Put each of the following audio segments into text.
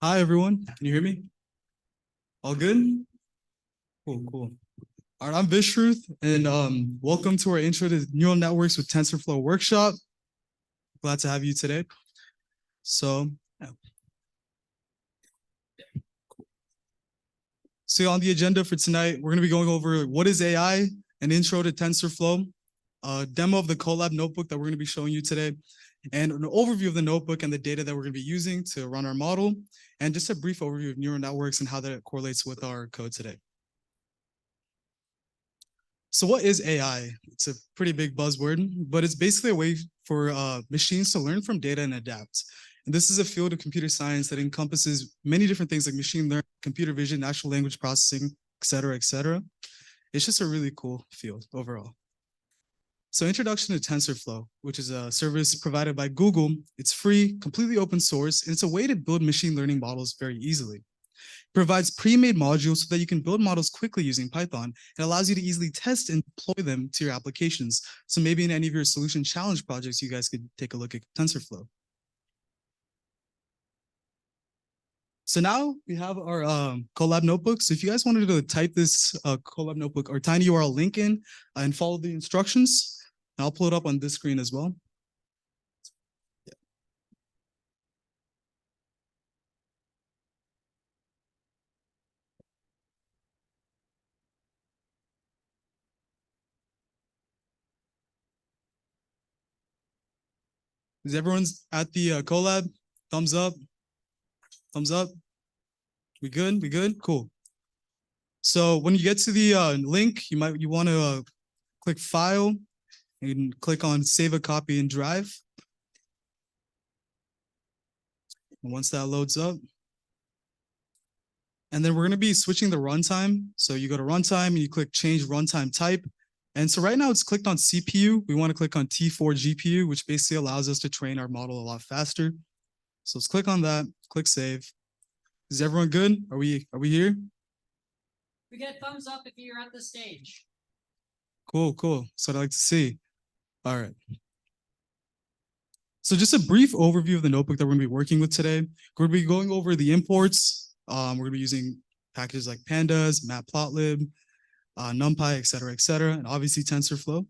Hi, everyone. Can you hear me? All good? Cool, cool. All right, I'm Vishruth, and welcome to our Intro to Neural Networks with TensorFlow workshop. Glad to have you today. So, yeah. So on the agenda for tonight, we're going to be going over what is AI, an intro to TensorFlow, a demo of the collab notebook that we're going to be showing you today, and an overview of the notebook and the data that we're going to be using to run our model, and just a brief overview of neural networks and how that correlates with our code today. So what is AI? It's a pretty big buzzword, but it's basically a way for machines to learn from data and adapt. And this is a field of computer science that encompasses many different things like machine learning, computer vision, natural language processing, et cetera, et cetera. It's just a really cool field overall. So introduction to TensorFlow, which is a service provided by Google. It's free, completely open source, and it's a way to build machine learning models very easily. Provides pre-made modules so that you can build models quickly using Python. It allows you to easily test and deploy them to your applications. So maybe in any of your solution challenge projects, you guys could take a look at TensorFlow. So now we have our collab notebook. So if you guys wanted to type this collab notebook or tiny URL link in and follow the instructions, I'll pull it up on this screen as well. Is everyone's at the collab? Thumbs up. Thumbs up. We good? We good? Cool. So when you get to the link, you want to click File and click on Save a Copy in Drive. And once that loads up, and then we're going to be switching the runtime. So you go to Runtime and you click Change Runtime Type. And so right now it's clicked on CPU. We want to click on T4 GPU, which basically allows us to train our model a lot faster. So let's click on that, click Save. Is everyone good? Are we here? We get thumbs up if you're at the stage. Cool, cool. That's what I like to see. All right. So just a brief overview of the notebook that we're going to be working with today. We're going to be going over the imports. We're going to be using packages like pandas, matplotlib, numpy, et cetera, and obviously TensorFlow.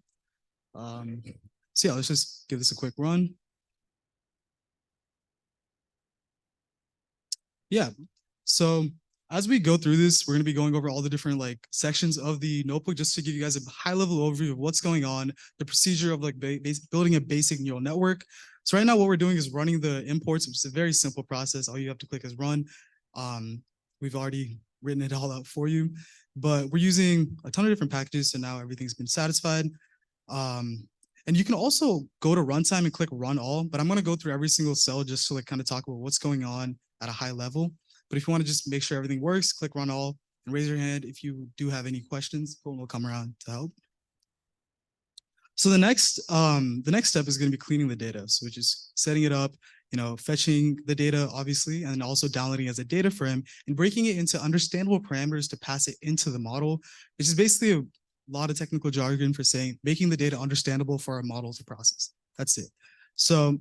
So yeah, let's just give this a quick run. Yeah, so as we go through this, we're going to be going over all the different like sections of the notebook just to give you guys a high level overview of what's going on, the procedure of like building a basic neural network. So right now what we're doing is running the imports, which is a very simple process. All you have to click is run. We've already written it all out for you, but we're using a ton of different packages. So now everything's been satisfied. And you can also go to runtime and click run all, but I'm going to go through every single cell just to like kind of talk about what's going on at a high level. But if you want to just make sure everything works, click run all and raise your hand if you do have any questions. We'll come around to help. So the next step is going to be cleaning the data, so which is setting it up, fetching the data, obviously, and also downloading as a data frame and breaking it into understandable parameters to pass it into the model, which is basically a lot of technical jargon for saying making the data understandable for our model to process. That's it. So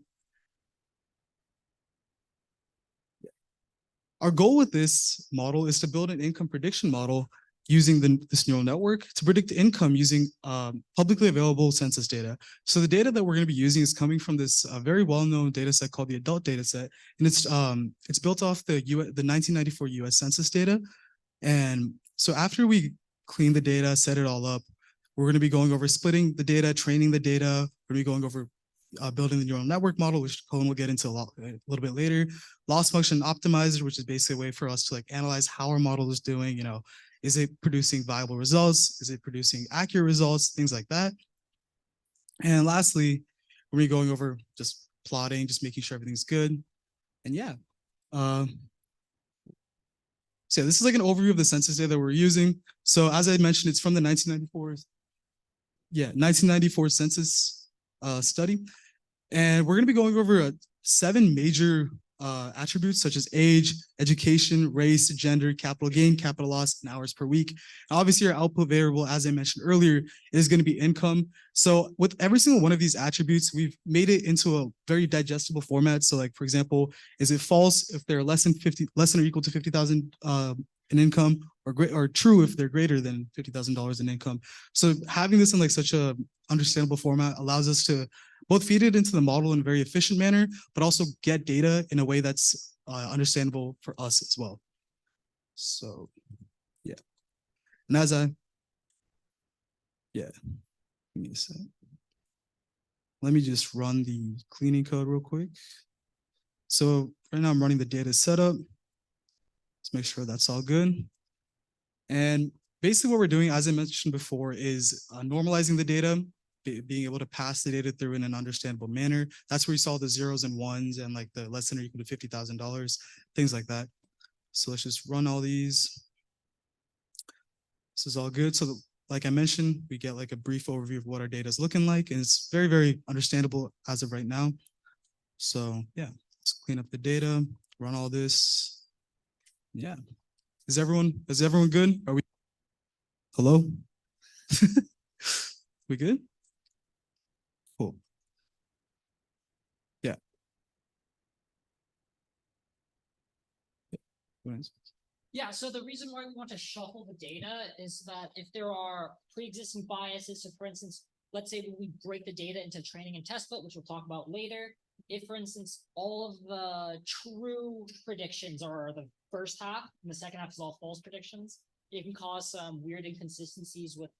our goal with this model is to build an income prediction model using this neural network to predict income using publicly available census data. So the data that we're going to be using is coming from this very well-known data set called the adult data set. And it's built off the 1994 US Census data. And so after we clean the data, set it all up, we're going to be going over splitting the data, training the data. We're going to be going over building the neural network model, which Colin will get into a little bit later. Loss function optimizer, which is basically a way for us to like analyze how our model is doing, is it producing viable results? Is it producing accurate results? Things like that. And lastly, we're going over just plotting, just making sure everything's good. And yeah. So yeah, this is like an overview of the census data that we're using. So as I mentioned, it's from the 1994 census study. And we're going to be going over 7 major attributes such as age, education, race, gender, capital gain, capital loss, and hours per week. And obviously, our output variable, as I mentioned earlier, is going to be income. So with every single one of these attributes, we've made it into a very digestible format. So like, for example, is it false if they're less than or equal to 50,000 in income, or true if they're greater than $50,000 in income. So having this in like such a understandable format allows us to both feed it into the model in a very efficient manner, but also get data in a way that's understandable for us as well. So yeah, and as I, yeah, give me a sec. Let me just run the cleaning code real quick. So right now I'm running the data setup. Let's make sure that's all good. And basically what we're doing, as I mentioned before, is normalizing the data, being able to pass the data through in an understandable manner. That's where you saw the zeros and ones and like the less than or equal to $50,000, things like that. So let's just run all these. This is all good. So like I mentioned, we get like a brief overview of what our data is looking like, and it's very, very understandable as of right now. So yeah, let's clean up the data, run all this. Yeah. Is everyone good? Are we, hello? We good? Cool. Yeah. Yeah, so the reason why we want to shuffle the data is that if there are pre-existing biases, so for instance, let's say when we break the data into training and test split, which we'll talk about later, if for instance, all of the true predictions are the first half and the second half is all false predictions, it can cause some weird inconsistencies with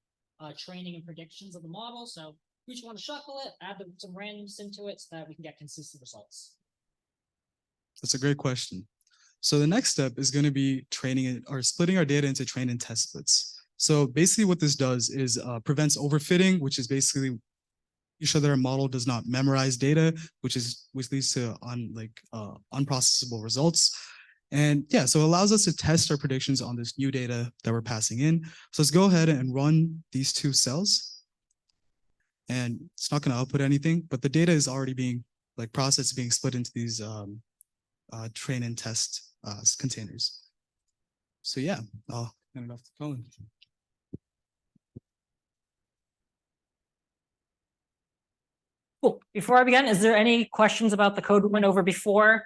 training and predictions of the model. So we just want to shuffle it, add some randomness into it so that we can get consistent results. That's a great question. So the next step is going to be training it or splitting our data into train and test splits. So basically what this does is prevents overfitting, which is basically you show that our model does not memorize data, which leads to unprocessable results. And yeah, so it allows us to test our predictions on this new data that we're passing in. So let's go ahead and run these two cells. And it's not going to output anything, but the data is already being like processed, being split into these train and test containers. So yeah, I'll hand it off to Colin. Cool. Before I begin, is there any questions about the code we went over before?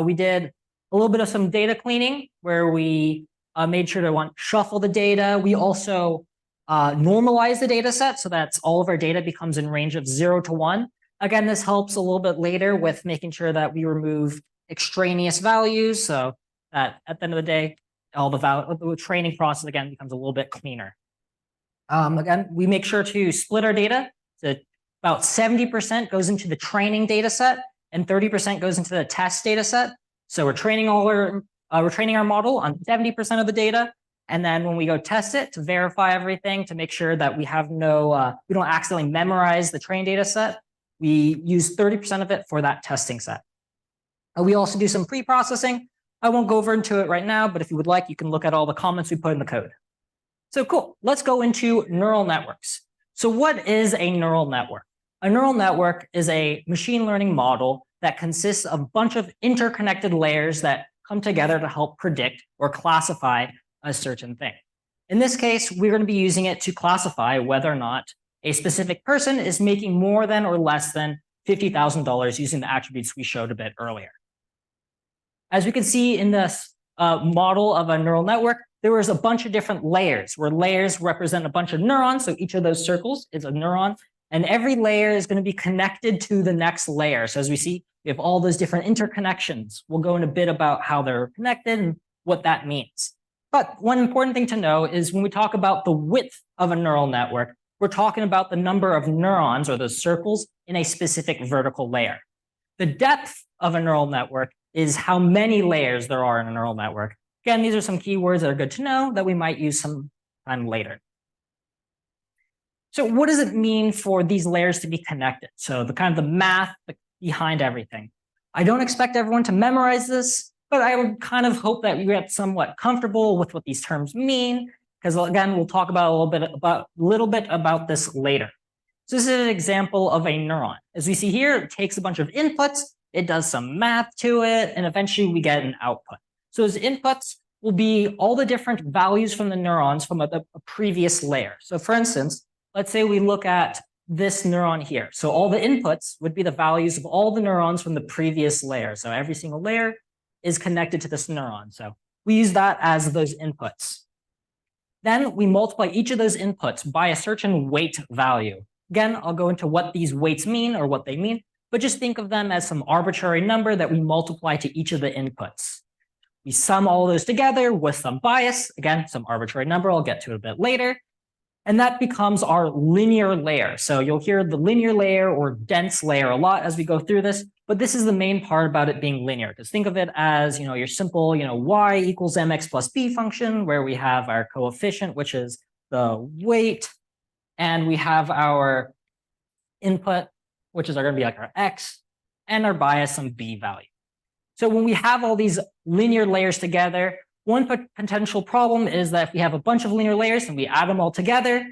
We did a little bit of some data cleaning where we made sure to shuffle the data. We also normalize the data set so that all of our data becomes in range of 0 to 1. Again, this helps a little bit later with making sure that we remove extraneous values, so that at the end of the day, all the training process again becomes a little bit cleaner. Again, we make sure to split our data. So about 70% goes into the training data set and 30% goes into the test data set. So we're training our model on 70% of the data, and then when we go test it to verify everything to make sure that we have we don't accidentally memorize the trained data set, we use 30% of it for that testing set. We also do some pre-processing. I won't go over into it right now, but if you would like, you can look at all the comments we put in the code. So cool, let's go into neural networks. So what is a neural network? A neural network is a machine learning model that consists of a bunch of interconnected layers that come together to help predict or classify a certain thing. In this case, we're going to be using it to classify whether or not a specific person is making more than or less than $50,000 using the attributes we showed a bit earlier. As we can see in this model of a neural network, there was a bunch of different layers where layers represent a bunch of neurons. So each of those circles is a neuron, and every layer is going to be connected to the next layer. So as we see, we have all those different interconnections. We'll go in a bit about how they're connected and what that means. But one important thing to know is when we talk about the width of a neural network, we're talking about the number of neurons or those circles in a specific vertical layer. The depth of a neural network is how many layers there are in a neural network. Again, these are some keywords that are good to know that we might use some time later. So what does it mean for these layers to be connected? So the kind of the math behind everything. I don't expect everyone to memorize this, but I would kind of hope that you get somewhat comfortable with what these terms mean, because again, we'll talk about a little bit about this later. So this is an example of a neuron. As we see here, it takes a bunch of inputs. it does some math to it, and eventually we get an output. So those inputs will be all the different values from the neurons from a previous layer. So for instance, let's say we look at this neuron here. So all the inputs would be the values of all the neurons from the previous layer. So every single layer is connected to this neuron. So we use that as those inputs. Then we multiply each of those inputs by a certain weight value. Again, I'll go into what these weights mean or what they mean, but just think of them as some arbitrary number that we multiply to each of the inputs. We sum all those together with some bias, again, some arbitrary number, I'll get to it a bit later. And that becomes our linear layer. So you'll hear the linear layer or dense layer a lot as we go through this, but this is the main part about it being linear. Because think of it as, your simple, y equals mx plus b function, where we have our coefficient, which is the weight, and we have our input, which is going to be like our x, and our bias, some b value. So when we have all these linear layers together, one potential problem is that if we have a bunch of linear layers and we add them all together,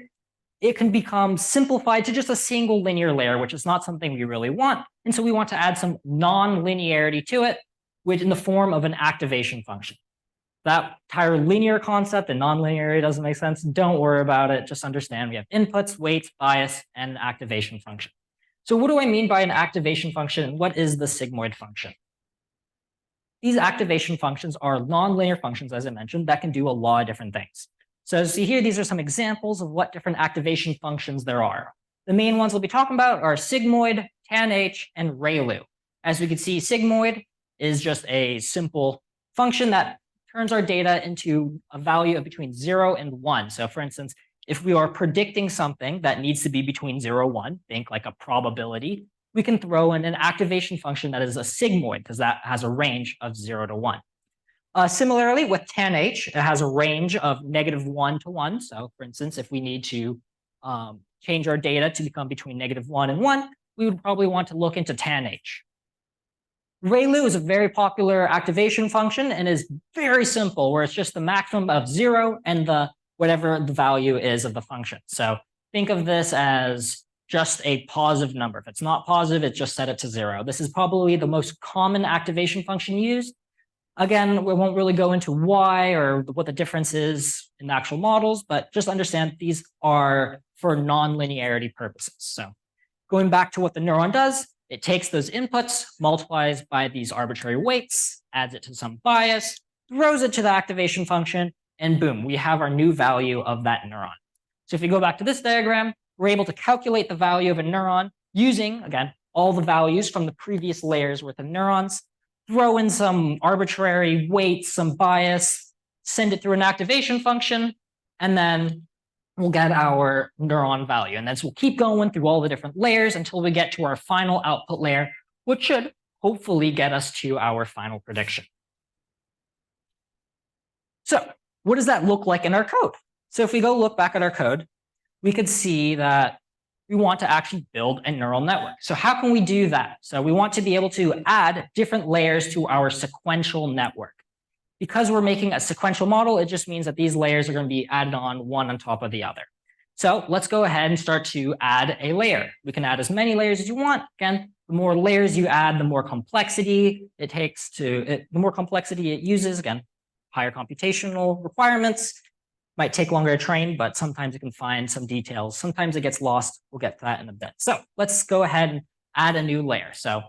it can become simplified to just a single linear layer, which is not something we really want. And so we want to add some non-linearity to it, which in the form of an activation function. That entire linear concept and non-linearity doesn't make sense. Don't worry about it. Just understand we have inputs, weights, bias, and an activation function. So what do I mean by an activation function? What is the sigmoid function? These activation functions are nonlinear functions, as I mentioned, that can do a lot of different things. So see here, these are some examples of what different activation functions there are. The main ones we'll be talking about are sigmoid, tanh, and ReLU. As we can see, sigmoid is just a simple function that turns our data into a value of between 0 and 1. So for instance, if we are predicting something that needs to be between 0 and 1, think like a probability, we can throw in an activation function that is a sigmoid because that has a range of 0 to 1. Similarly, with tanh, it has a range of -1 to 1. So for instance, if we need to change our data to become between -1 and 1, we would probably want to look into tanh. ReLU is a very popular activation function and is very simple, where it's just the maximum of 0 and whatever the value is of the function. So think of this as just a positive number. If it's not positive, it's just set it to 0. This is probably the most common activation function used. Again, we won't really go into why or what the difference is in the actual models, but just understand these are for non-linearity purposes. So going back to what the neuron does, it takes those inputs, multiplies by these arbitrary weights, adds it to some bias, throws it to the activation function, and boom, we have our new value of that neuron. So if you go back to this diagram, we're able to calculate the value of a neuron using, again, all the values from the previous layers worth of neurons, throw in some arbitrary weights, some bias, send it through an activation function, and then we'll get our neuron value. And then we'll keep going through all the different layers until we get to our final output layer, which should hopefully get us to our final prediction. So what does that look like in our code? So if we go look back at our code, we could see that we want to actually build a neural network. So how can we do that? So we want to be able to add different layers to our sequential network. Because we're making a sequential model, it just means that these layers are going to be added on one on top of the other. So let's go ahead and start to add a layer. We can add as many layers as you want. Again, the more layers you add, the more complexity it takes the more complexity it uses. Again, higher computational requirements. Might take longer to train, but sometimes you can find some details. Sometimes it gets lost. We'll get to that in a bit. So let's go ahead and add a new layer. So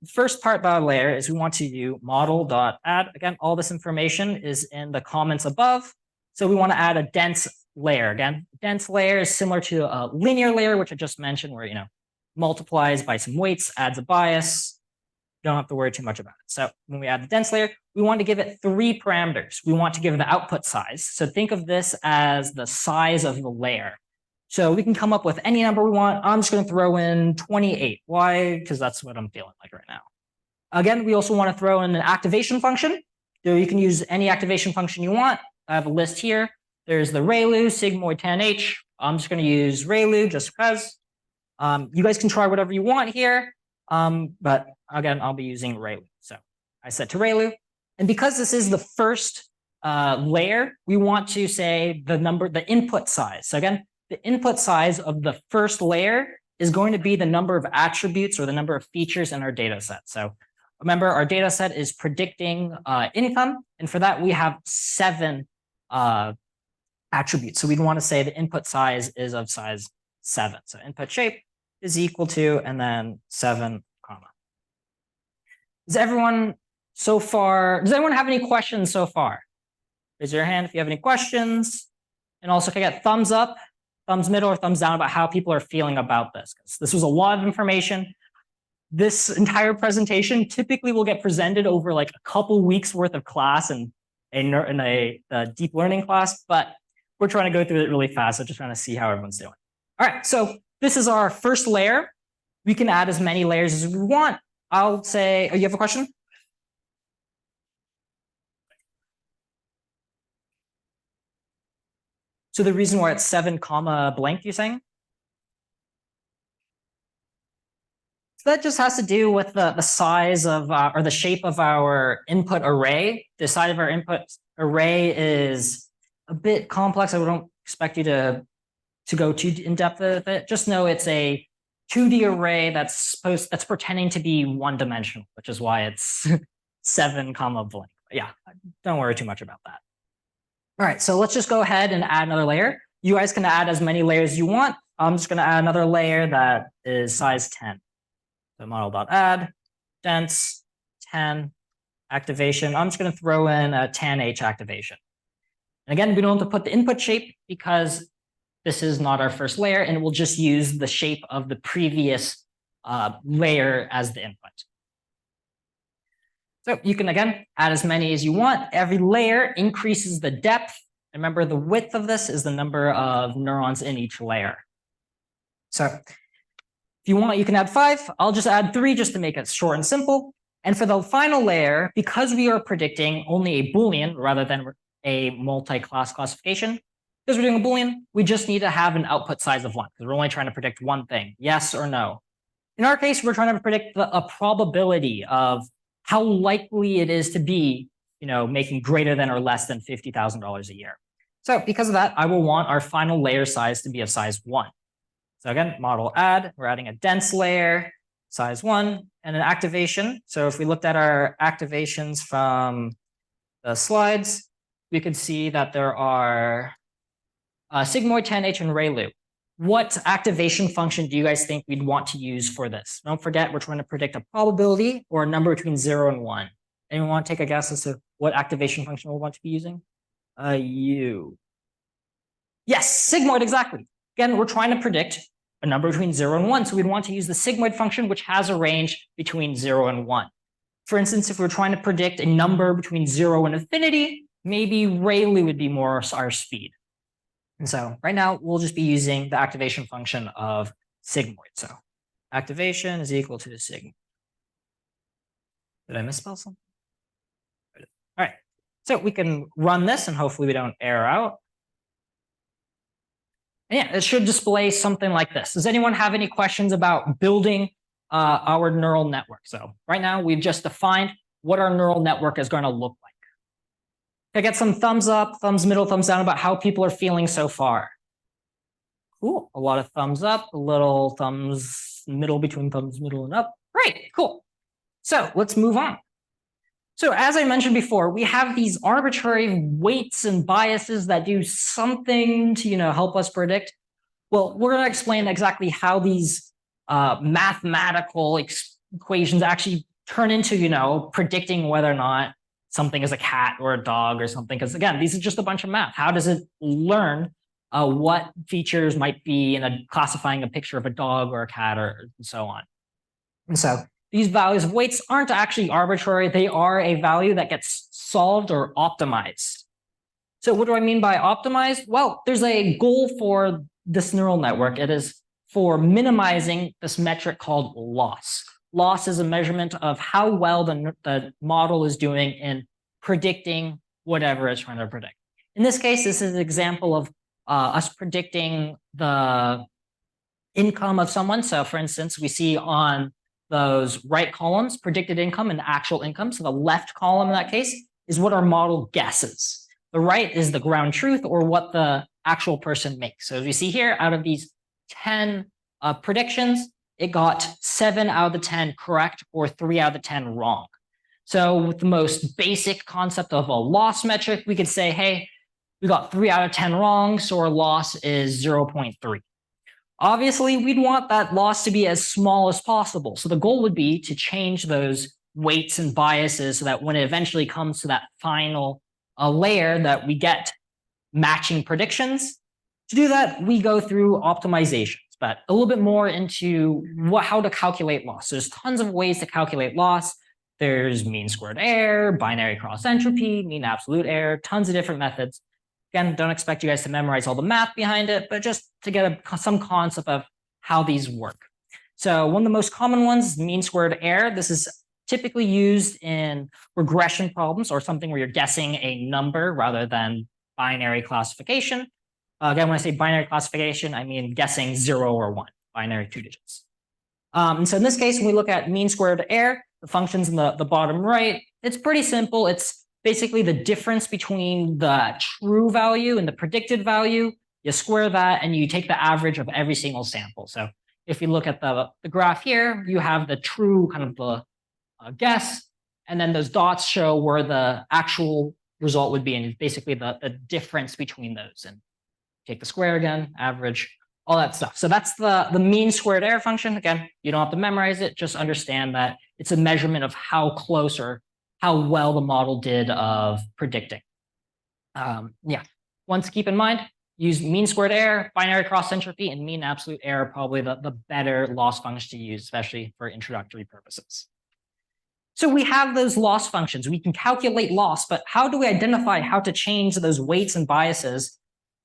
the first part about a layer is we want to do model.add. Again, all this information is in the comments above. So we want to add a dense layer. Again, dense layer is similar to a linear layer, which I just mentioned, where multiplies by some weights, adds a bias. You don't have to worry too much about it. So when we add the dense layer, we want to give it 3 parameters. We want to give the output size. So think of this as the size of the layer. So we can come up with any number we want. I'm just going to throw in 28. Why? Because that's what I'm feeling like right now. Again, we also want to throw in an activation function. So you can use any activation function you want. I have a list here. There's the ReLU, sigmoid, tanh. I'm just going to use ReLU just because. You guys can try whatever you want here. But again, I'll be using ReLU. So I set to ReLU. And because this is the first layer, we want to say the input size. So again, the input size of the first layer is going to be the number of attributes or the number of features in our data set. So Remember, our data set is predicting income. And for that, we have 7 attributes. So we'd want to say the input size is of size 7. So input shape is equal to, and then 7, comma. Does anyone have any questions so far? Raise your hand if you have any questions. And also, can I get thumbs up, thumbs middle, or thumbs down about how people are feeling about this? Because this was a lot of information. This entire presentation typically will get presented over like a couple weeks worth of class and a deep learning class, but we're trying to go through it really fast. So just trying to see how everyone's doing. All right, so this is our first layer. We can add as many layers as we want. I'll say, oh, you have a question? So the reason why it's 7 comma blank, you're saying? So that just has to do with the size of or the shape of our input array. The size of our input array is a bit complex. I don't expect you to go too in depth with it. Just know it's a 2D array that's pretending to be one-dimensional, which is why it's 7 comma blank. But yeah, don't worry too much about that. All right, so let's just go ahead and add another layer. You guys can add as many layers as you want. I'm just going to add another layer that is size 10. So model.add, dense, 10, activation. I'm just going to throw in a tan-h activation. And again, we don't have to put the input shape because this is not our first layer, and we'll just use the shape of the previous layer as the input. So you can, again, add as many as you want. Every layer increases the depth. Remember, the width of this is the number of neurons in each layer. So if you want, you can add 5. I'll just add 3 just to make it short and simple. And for the final layer, because we are predicting only a Boolean rather than a multi-class classification, because we're doing a Boolean, we just need to have an output size of 1, because we're only trying to predict one thing, yes or no. In our case, we're trying to predict a probability of how likely it is to be, making greater than or less than $50,000 a year. So because of that, I will want our final layer size to be of size 1. So again, model add, we're adding a dense layer, size 1, and an activation. So if we looked at our activations from the slides, we could see that there are sigmoid, tan-h, and ReLU. What activation function do you guys think we'd want to use for this? Don't forget, we're trying to predict a probability or a number between 0 and 1. Anyone want to take a guess as to what activation function we'll want to be using? You. Yes, sigmoid, exactly. Again, we're trying to predict a number between 0 and 1, so we'd want to use the sigmoid function, which has a range between 0 and 1. For instance, if we're trying to predict a number between 0 and infinity, maybe ReLU would be more our speed. And so right now, we'll just be using the activation function of sigmoid. So activation is equal to sigmoid. Did I misspell something? All right, so we can run this and hopefully we don't error out. And yeah, it should display something like this. Does anyone have any questions about building our neural network? So right now, we've just defined what our neural network is going to look like. Can I get some thumbs up, thumbs middle, thumbs down about how people are feeling so far? Cool. A lot of thumbs up, a little thumbs middle between thumbs middle and up. Great, cool. So let's move on. So as I mentioned before, we have these arbitrary weights and biases that do something to help us predict. Well, we're going to explain exactly how these mathematical equations actually turn into predicting whether or not something is a cat or a dog or something. Because again, these are just a bunch of math. How does it learn what features might be in classifying a picture of a dog or a cat and so on? And so these values of weights aren't actually arbitrary. They are a value that gets solved or optimized. So what do I mean by optimized? Well, there's a goal for this neural network. It is for minimizing this metric called loss. Loss is a measurement of how well the model is doing in predicting whatever it's trying to predict. In this case, this is an example of us predicting the income of someone. So for instance, we see on those right columns, predicted income and actual income. So the left column in that case is what our model guesses. The right is the ground truth or what the actual person makes. So as we see here, out of these 10 predictions, it got 7 out of the 10 correct or 3 out of the 10 wrong. So with the most basic concept of a loss metric, we could say, hey, we got 3 out of 10 wrong, so our loss is 0.3. Obviously, we'd want that loss to be as small as possible. So the goal would be to change those weights and biases so that when it eventually comes to that final layer that we get matching predictions. To do that, we go through optimizations, but a little bit more into how to calculate loss. There's tons of ways to calculate loss. There's mean squared error, binary cross entropy, mean absolute error, tons of different methods. Again, don't expect you guys to memorize all the math behind it, but just to get some concept of how these work. So one of the most common ones is mean squared error. This is typically used in regression problems or something where you're guessing a number rather than binary classification. Again, when I say binary classification, I mean guessing 0 or 1, binary 2 digits. And so in this case, when we look at mean squared error, the functions in the bottom right, it's pretty simple. It's basically the difference between the true value and the predicted value. You square that and you take the average of every single sample. So if you look at the graph here, you have the true kind of the guess, and then those dots show where the actual result would be, and basically the difference between those. And take the square again, average, all that stuff. So that's the mean squared error function. Again, you don't have to memorize it, just understand that it's a measurement of how close or how well the model did of predicting. Yeah, one to keep in mind, use mean squared error, binary cross entropy, and mean absolute error, probably the better loss function to use, especially for introductory purposes. So we have those loss functions. We can calculate loss, but how do we identify how to change those weights and biases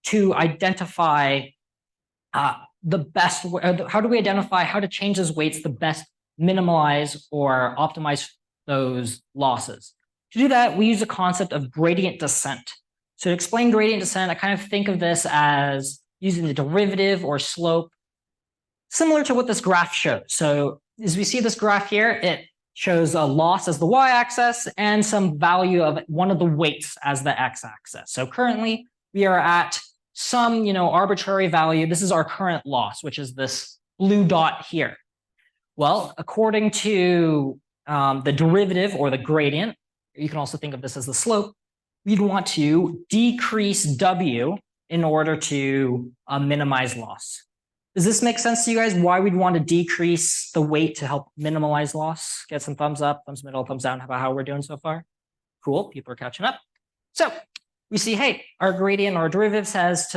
to identify the best, how do we identify how to change those weights the best minimize or optimize those losses? To do that, we use the concept of gradient descent. So to explain gradient descent, I kind of think of this as using the derivative or slope, similar to what this graph shows. So as we see this graph here, it shows a loss as the y-axis and some value of one of the weights as the x-axis. So currently we are at some arbitrary value. This is our current loss, which is this blue dot here. Well, according to the derivative or the gradient, you can also think of this as the slope, we'd want to decrease W in order to minimize loss. Does this make sense to you guys? Why we'd want to decrease the weight to help minimize loss? Get some thumbs up, thumbs middle, thumbs down about how we're doing so far. Cool, people are catching up. So we see, hey, our gradient or derivative says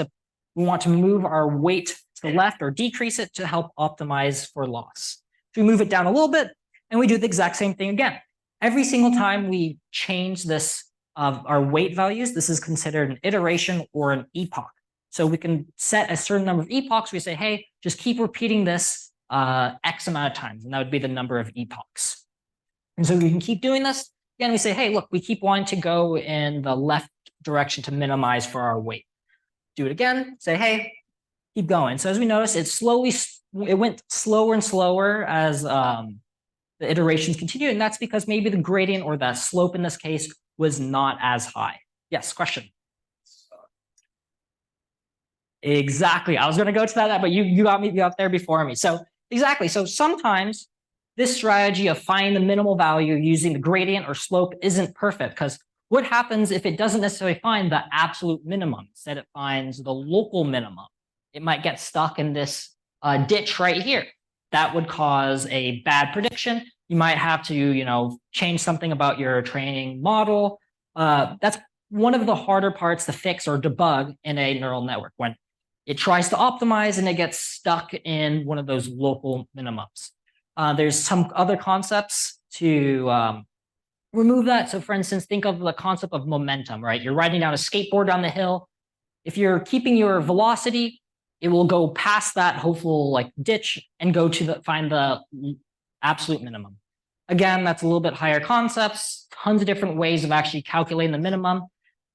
we want to move our weight to the left or decrease it to help optimize for loss. So we move it down a little bit and we do the exact same thing again. Every single time we change this of our weight values, this is considered an iteration or an epoch. So we can set a certain number of epochs. We say, hey, just keep repeating this X amount of times, and that would be the number of epochs. And so we can keep doing this. Again, we say, hey, look, we keep wanting to go in the left direction to minimize for our weight. Do it again, say, hey, keep going. So as we notice, it went slower and slower as the iterations continue, and that's because maybe the gradient or the slope in this case was not as high. Yes, question. Exactly. I was going to go to that, but you got me up there before me. So exactly. So sometimes this strategy of finding the minimal value using the gradient or slope isn't perfect, because what happens if it doesn't necessarily find the absolute minimum? Instead, it finds the local minimum. It might get stuck in this ditch right here. That would cause a bad prediction. You might have to, change something about your training model. That's one of the harder parts to fix or debug in a neural network, when it tries to optimize and it gets stuck in one of those local minimums. There's some other concepts to remove that. So for instance, think of the concept of momentum, right? You're riding down a skateboard down the hill. If you're keeping your velocity, it will go past that hopeful ditch and go to find the absolute minimum. Again, that's a little bit higher concepts, tons of different ways of actually calculating the minimum.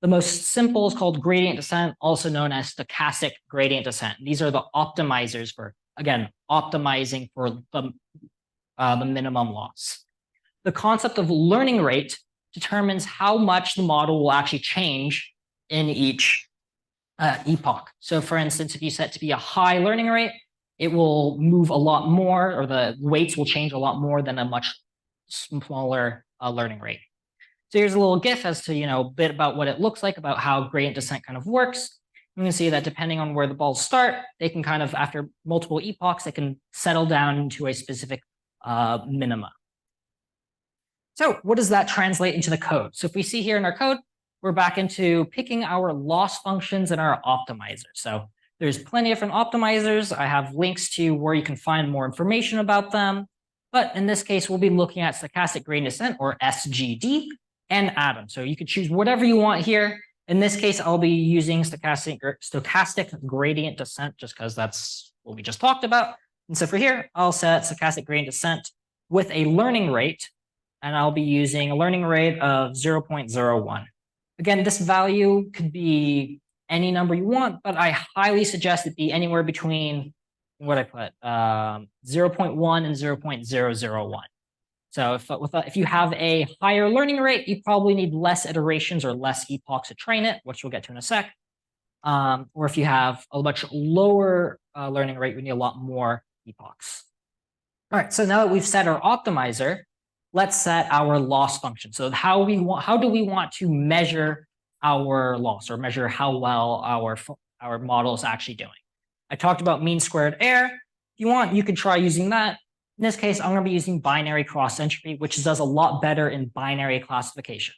The most simple is called gradient descent, also known as stochastic gradient descent. These are the optimizers for, again, optimizing for the minimum loss. The concept of learning rate determines how much the model will actually change in each epoch. So for instance, if you set to be a high learning rate, it will move a lot more, or the weights will change a lot more than a much smaller learning rate. So here's a little GIF as to, a bit about what it looks like, about how gradient descent kind of works. You can see that depending on where the balls start, they can kind of, after multiple epochs, they can settle down into a specific minima. So what does that translate into the code? So if we see here in our code, we're back into picking our loss functions and our optimizers. So there's plenty of different optimizers. I have links to where you can find more information about them. But in this case, we'll be looking at stochastic gradient descent, or SGD, and atom. So you could choose whatever you want here. In this case, I'll be using stochastic gradient descent just because that's what we just talked about. And so for here, I'll set stochastic gradient descent with a learning rate, and I'll be using a learning rate of 0.01. Again, this value could be any number you want, but I highly suggest it be anywhere between, what I put, 0.1 and 0.001. So if you have a higher learning rate, you probably need less iterations or less epochs to train it, which we'll get to in a sec. Or if you have a much lower learning rate, we need a lot more epochs. All right, so now that we've set our optimizer, let's set our loss function. So how do we want to measure our loss, or measure how well our model is actually doing? I talked about mean squared error. If you want, you could try using that. In this case, I'm going to be using binary cross entropy, which does a lot better in binary classification.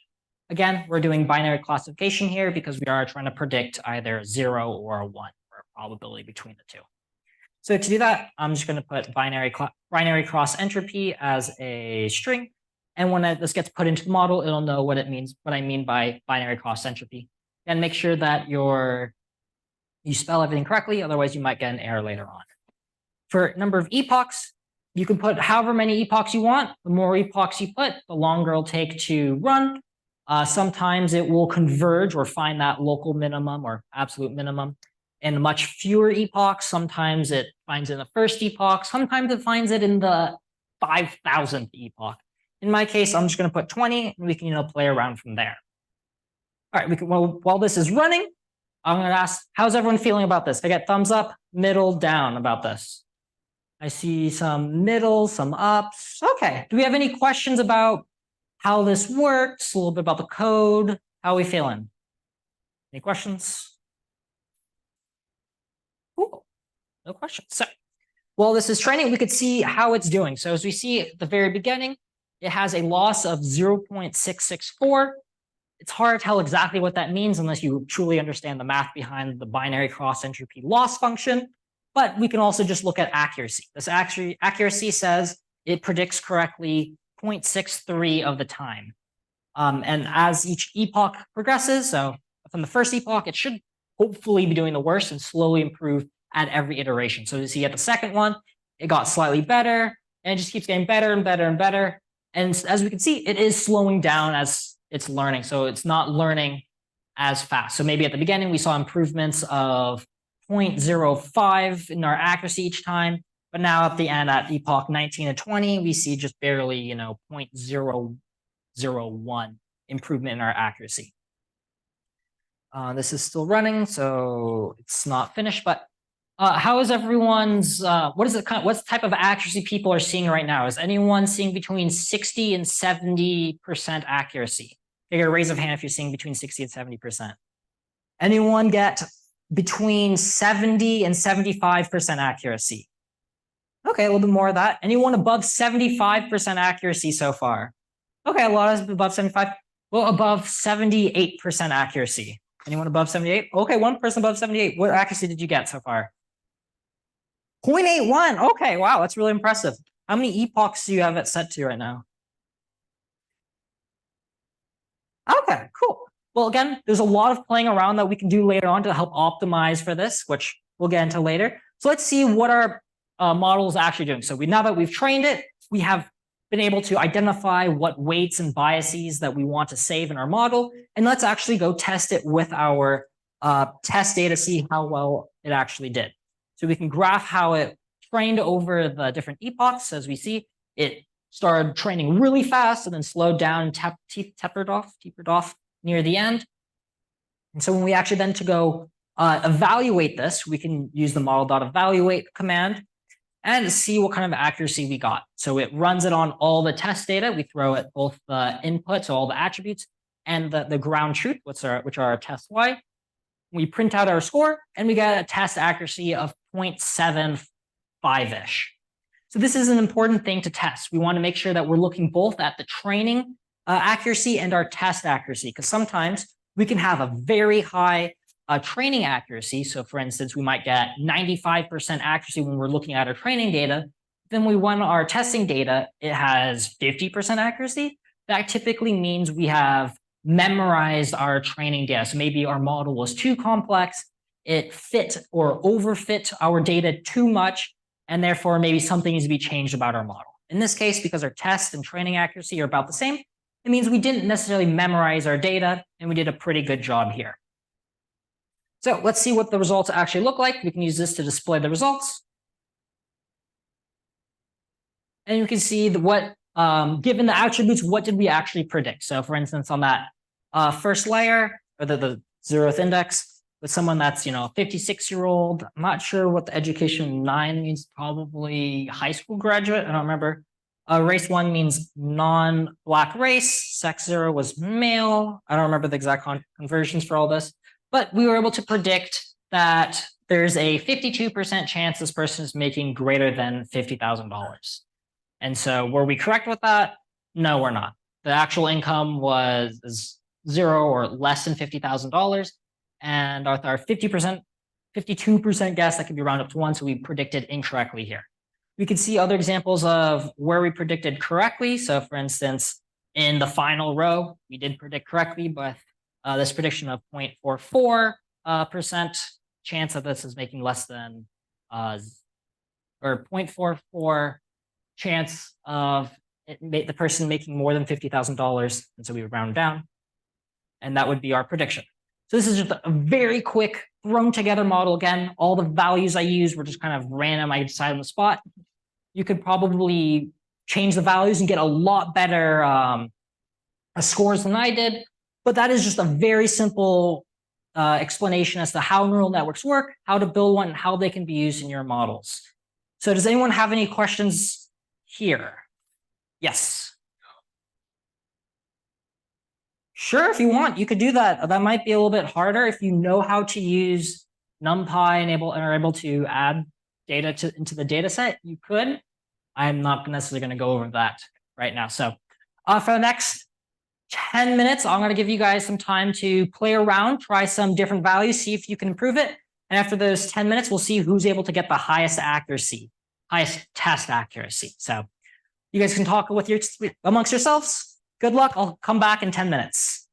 Again, we're doing binary classification here because we are trying to predict either 0 or a 1, or a probability between the two. So to do that, I'm just going to put binary cross entropy as a string. And when this gets put into the model, it'll know what it means, what I mean by binary cross entropy. And make sure that you spell everything correctly, otherwise you might get an error later on. For number of epochs, you can put however many epochs you want. The more epochs you put, the longer it'll take to run. Sometimes it will converge or find that local minimum or absolute minimum in much fewer epochs. Sometimes it finds it in the first epoch. Sometimes it finds it in the 5,000th epoch. In my case, I'm just going to put 20, and we can play around from there. All right, while this is running, I'm going to ask, how's everyone feeling about this? I get thumbs up, middle, down about this. I see some middle, some ups. Okay, do we have any questions about how this works? A little bit about the code. How are we feeling? Any questions? Cool, no questions. So while this is training, we could see how it's doing. So as we see at the very beginning, it has a loss of 0.664. It's hard to tell exactly what that means unless you truly understand the math behind the binary cross entropy loss function. But we can also just look at accuracy. This accuracy says it predicts correctly 0.63 of the time. And as each epoch progresses, so from the first epoch, it should hopefully be doing the worst and slowly improve at every iteration. So you see at the second one, it got slightly better, and it just keeps getting better and better and better. And as we can see, it is slowing down as it's learning. So it's not learning as fast. So maybe at the beginning, we saw improvements of 0.05 in our accuracy each time. But now at the end, at epoch 19 and 20, we see just barely, 0.001 improvement in our accuracy. This is still running, so it's not finished. But how is everyone's, what type of accuracy people are seeing right now? Is anyone seeing between 60 and 70% accuracy? Take a raise of hand if you're seeing between 60 and 70%. Anyone get between 70 and 75% accuracy? Okay, a little bit more of that. Anyone above 75% accuracy so far? Okay, a lot is above 75. Well, above 78% accuracy. Anyone above 78? Okay, one person above 78. What accuracy did you get so far? 0.81. Okay, wow, that's really impressive. How many epochs do you have it set to right now? Okay, cool. Well, again, there's a lot of playing around that we can do later on to help optimize for this, which we'll get into later. So let's see what our model is actually doing. So now that we've trained it, we have been able to identify what weights and biases that we want to save in our model. And let's actually go test it with our test data, see how well it actually did. So we can graph how it trained over the different epochs. As we see, it started training really fast and then slowed down, tapered off near the end. And so when we actually then to go evaluate this, we can use the model.evaluate command and see what kind of accuracy we got. So it runs it on all the test data. We throw it both the inputs, so all the attributes, and the ground truth, which are our test y. We print out our score, and we get a test accuracy of 0.75-ish. So this is an important thing to test. We want to make sure that we're looking both at the training accuracy and our test accuracy, because sometimes we can have a very high training accuracy. So for instance, we might get 95% accuracy when we're looking at our training data. Then we run our testing data, it has 50% accuracy. That typically means we have memorized our training data. So maybe our model was too complex, it fit or overfit our data too much, and therefore maybe something needs to be changed about our model. In this case, because our test and training accuracy are about the same, it means we didn't necessarily memorize our data, and we did a pretty good job here. So let's see what the results actually look like. We can use this to display the results. And you can see what, given the attributes, what did we actually predict? So for instance, on that first layer, or the 0th index, with someone that's, 56-year-old, I'm not sure what the education 9 means, probably high school graduate, I don't remember. Race 1 means non-Black race, sex 0 was male. I don't remember the exact conversions for all this, but we were able to predict that there's a 52% chance this person is making greater than $50,000. And so were we correct with that? No, we're not. The actual income was 0 or less than $50,000. And our 52% guess, that could be rounded up to 1, so we predicted incorrectly here. We can see other examples of where we predicted correctly. So for instance, in the final row, we did predict correctly, but this prediction of 0.44% chance that this is making less than, or 0.44 chance of the person making more than $50,000. And so we would round down, and that would be our prediction. So this is just a very quick thrown together model. Again, all the values I used were just kind of random. I decided on the spot. You could probably change the values and get a lot better scores than I did. But that is just a very simple explanation as to how neural networks work, how to build one, and how they can be used in your models. So does anyone have any questions here? Yes. Sure, if you want, you could do that. That might be a little bit harder if you know how to use NumPy and are able to add data into the data set. You could. I'm not necessarily going to go over that right now. So for the next 10 minutes, I'm going to give you guys some time to play around, try some different values, see if you can improve it. And after those 10 minutes, we'll see who's able to get the highest accuracy, highest test accuracy. So you guys can talk with amongst yourselves. Good luck. I'll come back in 10 minutes.